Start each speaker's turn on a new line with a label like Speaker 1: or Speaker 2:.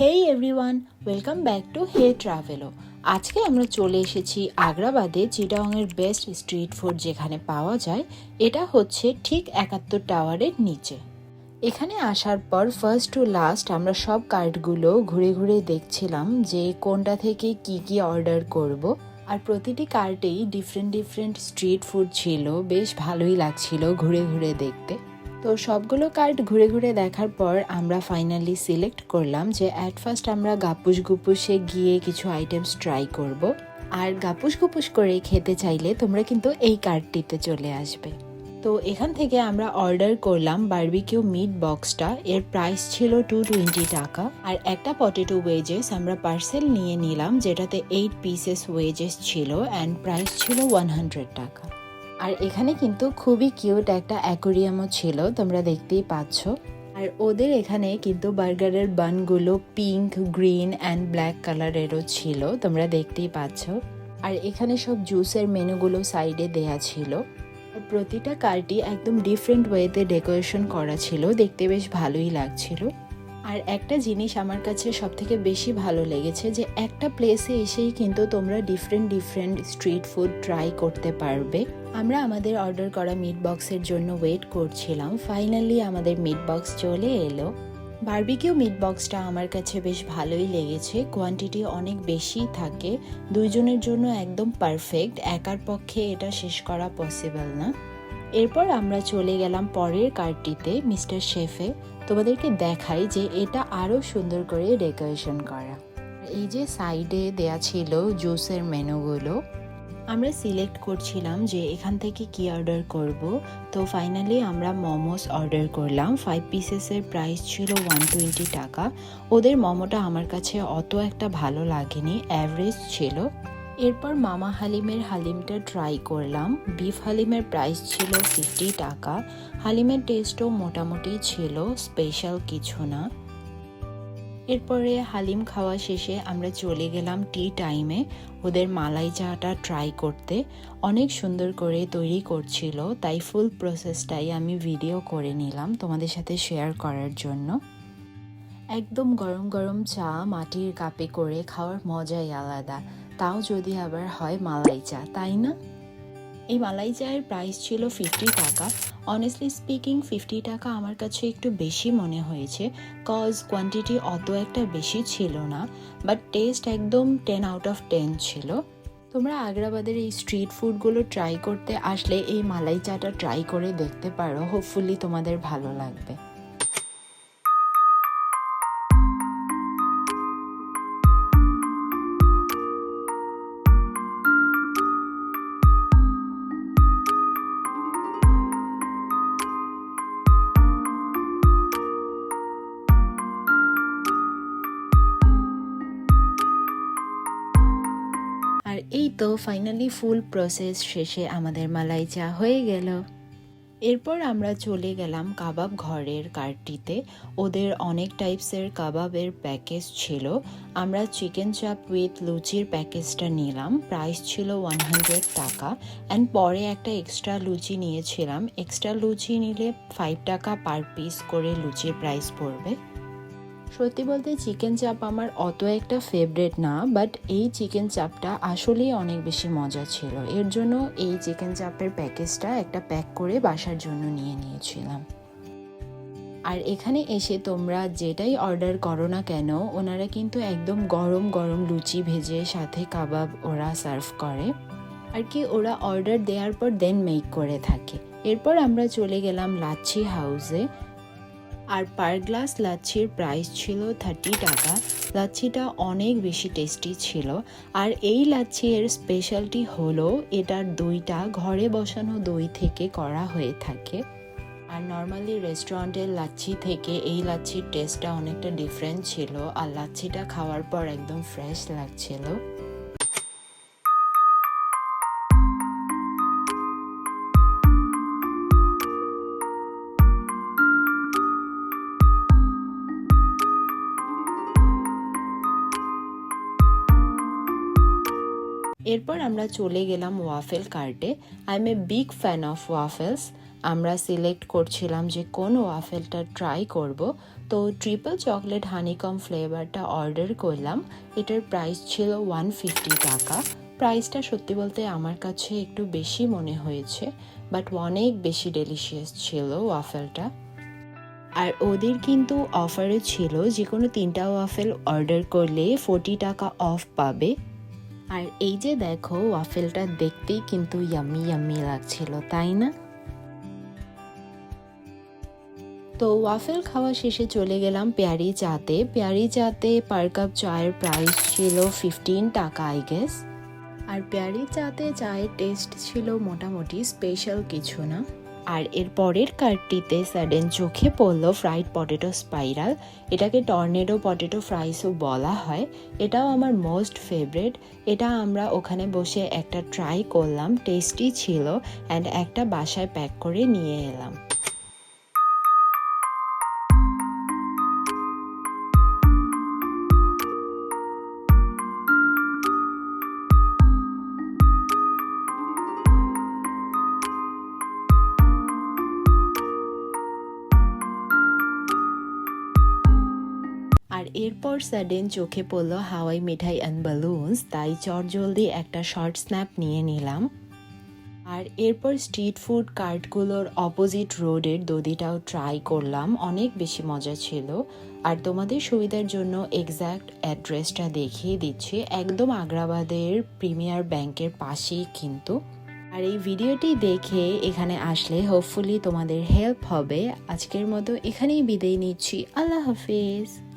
Speaker 1: Hey everyone, welcome back to hey travelo. আজকে আমরা চলে এসেছি আগ্রাবাদে চিটাগংয়ের বেস্ট স্ট্রিট ফুড যেখানে পাওয়া যায়। এটা হচ্ছে ঠিক 71 টাওয়ারের নিচে। এখানে আসার পর ফার্স্ট টু লাস্ট আমরা সব কার্টগুলো ঘুরে ঘুরে দেখছিলাম যে কোনটা থেকে কি অর্ডার করব। আর প্রতিটি কার্টেই ডিফারেন্ট স্ট্রিট ফুড ছিল, বেশ ভালোই লাগছিল ঘুরে ঘুরে দেখতে। তো সবগুলো কার্ট ঘুরে ঘুরে দেখার পর আমরা ফাইনালি সিলেক্ট করলাম যে অ্যাট ফার্স্ট আমরা গাপুস গুপুসে গিয়ে কিছু আইটেমস ট্রাই করব। আর গাপুস গুপুস করে খেতে চাইলে তোমরা কিন্তু এই কার্টটিতে চলে আসবে। তো এখান থেকে আমরা অর্ডার করলাম বারবিকিউ মিট বক্সটা। এর প্রাইস ছিল 220 টাকা। আর একটা পটেটো ওয়েজেস আমরা পার্সেল নিয়ে নিলাম, যেটাতে 8 পিসেস ওয়েজেস ছিল অ্যান্ড প্রাইস ছিল 100 টাকা। আর এখানে কিন্তু খুবই কিউট একটা অ্যাকোরিয়ামও ছিল, তোমরা দেখতেই পাচ্ছ। আর ওদের এখানে কিন্তু বার্গারের বানগুলো পিঙ্ক, গ্রিন অ্যান্ড ব্ল্যাক কালারেরও ছিল, তোমরা দেখতেই পাচ্ছ। আর এখানে সব জুসের মেনুগুলো সাইডে দেয়া ছিল। আর প্রতিটা কার্টই একদম ডিফারেন্ট ওয়েতে ডেকোরেশন করা ছিল, দেখতে বেশ ভালোই লাগছিল। আর একটা জিনিস আমার কাছে সবথেকে বেশি ভালো লেগেছে যে একটা প্লেসে এসেই কিন্তু তোমরা ডিফারেন্ট স্ট্রিট ফুড ট্রাই করতে পারবে। আমরা আমাদের অর্ডার করা মিট বক্সের জন্য ওয়েট করছিলাম। ফাইনালি আমাদের মিট বক্স চলে এলো। বারবিকিউ মিট বক্সটা আমার কাছে বেশ ভালোই লেগেছে, কোয়ান্টিটি অনেক বেশি থাকে, দুইজনের জন্য একদম পারফেক্ট। একার পক্ষে এটা শেষ করা পসিবল না। এরপর আমরা চলে গেলাম পরের কার্টটিতে, মিস্টার শেফে। তোমাদেরকে দেখাই যে এটা আরও সুন্দর করে ডেকোরেশন করা। এই যে সাইডে দেয়া ছিল জুসের মেনুগুলো, আমরা সিলেক্ট করছিলাম যে এখান থেকে কি অর্ডার করব। তো ফাইনালি আমরা মোমোস অর্ডার করলাম। 5 পিসেসের প্রাইস ছিল 120 টাকা। ওদের মোমোটা আমার কাছে অত একটা ভালো লাগেনি, অ্যাভারেজ ছিল। এরপর মামা হালিমের হালিমটা ট্রাই করলাম। বিফ হালিমের প্রাইস ছিল 50 টাকা। হালিমের টেস্টও মোটামুটি ছিল, স্পেশাল কিছু না। এরপরে হালিম খাওয়া শেষে আমরা চলে গেলাম টি টাইমে ওদের মালাই চাটা ট্রাই করতে। অনেক সুন্দর করে তৈরি করছিল, তাই ফুল প্রসেসটাই আমি ভিডিও করে নিলাম তোমাদের সাথে শেয়ার করার জন্য। একদম গরম গরম চা মাটির কাপে করে খাওয়ার মজাই আলাদা, তাও যদি আবার হয় মালাই চা, তাই না? এই মালাই চায়ের প্রাইস ছিল 50 টাকা। অনেস্টলি স্পিকিং 50 টাকা আমার কাছে একটু বেশি মনে হয়েছে, কজ কোয়ান্টিটি অত একটা বেশি ছিল না, বাট টেস্ট একদম 10 আউট অফ 10 ছিল। তোমরা আগ্রাবাদের এই স্ট্রিট ফুডগুলো ট্রাই করতে আসলে এই মালাই চাটা ট্রাই করে দেখতে পারো, হোপফুলি তোমাদের ভালো লাগবে। আর এই তো ফাইনালি ফুল প্রসেস শেষে আমাদের মালাই চা হয়ে গেল। এরপর আমরা চলে গেলাম কাবাব ঘরের কার্টটিতে। ওদের অনেক টাইপসের কাবাবের প্যাকেজ ছিল। আমরা চিকেন চাপ উইথ লুচির প্যাকেজটা নিলাম, প্রাইস ছিল 100 টাকা। অ্যান্ড পরে একটা এক্সট্রা লুচি নিয়েছিলাম। এক্সট্রা লুচি নিলে 5 টাকা পার পিস করে লুচির প্রাইস পড়বে। সত্যি বলতে চিকেন চাপ আমার অত একটা ফেভারেট না, বাট এই চিকেন চাপটা আসলেই অনেক বেশি মজা ছিল। এর জন্য এই চিকেন চাপের প্যাকেজটা একটা প্যাক করে বাসার জন্য নিয়ে নিয়েছিলাম। আর এখানে এসে তোমরা যেটাই অর্ডার করো না কেন, ওনারা কিন্তু একদম গরম গরম লুচি ভেজে সাথে কাবাব ওরা সার্ভ করে। আর কি ওরা অর্ডার দেওয়ার পর দেন মেক করে থাকে। এরপর আমরা চলে গেলাম লাচ্ছি হাউসে। আর পার গ্লাস লাচ্ছির প্রাইস ছিল 30 টাকা। লাচ্ছিটা অনেক বেশি টেস্টি ছিল। আর এই লাচ্ছি এর স্পেশালিটি হলো এটার দইটা ঘরে বসানো দই থেকে করা হয়ে থাকে। আর নর্মালি রেস্টুরেন্টের লাচ্ছি থেকে এই লাচ্ছির টেস্টটা অনেকটা ডিফারেন্ট ছিল। আর লাচ্ছিটা খাওয়ার পর একদম ফ্রেশ লাগছিল। এরপর আমরা চলে গেলাম ওয়াফেল কার্টে। I am a big fan of waffles. আমরা সিলেক্ট করছিলাম যে কোন ওয়াফেলটা ট্রাই করব। তো ট্রিপল চকলেট হানিকম ফ্লেভারটা অর্ডার করলাম। এটার প্রাইস ছিল 150 টাকা। প্রাইসটা সত্যি বলতে আমার কাছে একটু বেশি মনে হয়েছে, বাট অনেক বেশি ডেলিশিয়াস ছিল ওয়াফেলটা। আর ওদের কিন্তু অফারও ছিল, যে কোনো 3টা ওয়াফেল অর্ডার করলে 40 টাকা অফ পাবে। আর এই যে দেখো, ওয়াফেলটা দেখতেই কিন্তু ইয়াম্মি ইয়াম্মি লাগছিল, তাই না? তো ওয়াফেল খাওয়া শেষে চলে গেলাম পেয়ারি চাতে। পেয়ারি চাতে পার কাপ চায়ের প্রাইস ছিল 15 টাকা আই গেস। আর পেয়ারি চাতে চায়ের টেস্ট ছিল মোটামুটি, স্পেশাল কিছু না। আর এর পরের কার্টটিতে সাডেন চোখে পড়লো ফ্রাইড পটেটো স্পাইরাল। এটাকে টর্নেডো পটেটো ফ্রাইসও বলা হয়। এটাও আমার মোস্ট ফেভারিট। এটা আমরা ওখানে বসে একটা ট্রাই করলাম, টেস্টি ছিল, অ্যান্ড একটা বাসায় প্যাক করে নিয়ে এলাম। আর এরপর সাডেন চোখে পড়লো হাওয়াই মিঠাই অ্যান্ড বালুনস, তাই চটজলদি একটা শর্ট স্ন্যাপ নিয়ে নিলাম। আর এরপর স্ট্রিট ফুড কার্টগুলোর অপোজিট রোডের দধিটাও ট্রাই করলাম, অনেক বেশি মজা ছিল। আর তোমাদের সুবিধার জন্য এক্স্যাক্ট অ্যাড্রেসটা দেখিয়ে দিচ্ছি, একদম আগ্রাবাদের প্রিমিয়ার ব্যাংকের পাশেই কিন্তু। আর এই ভিডিওটি দেখে এখানে আসলে হোপফুলি তোমাদের হেল্প হবে। আজকের মতো এখানেই বিদায় নিচ্ছি। আল্লাহ হাফেজ।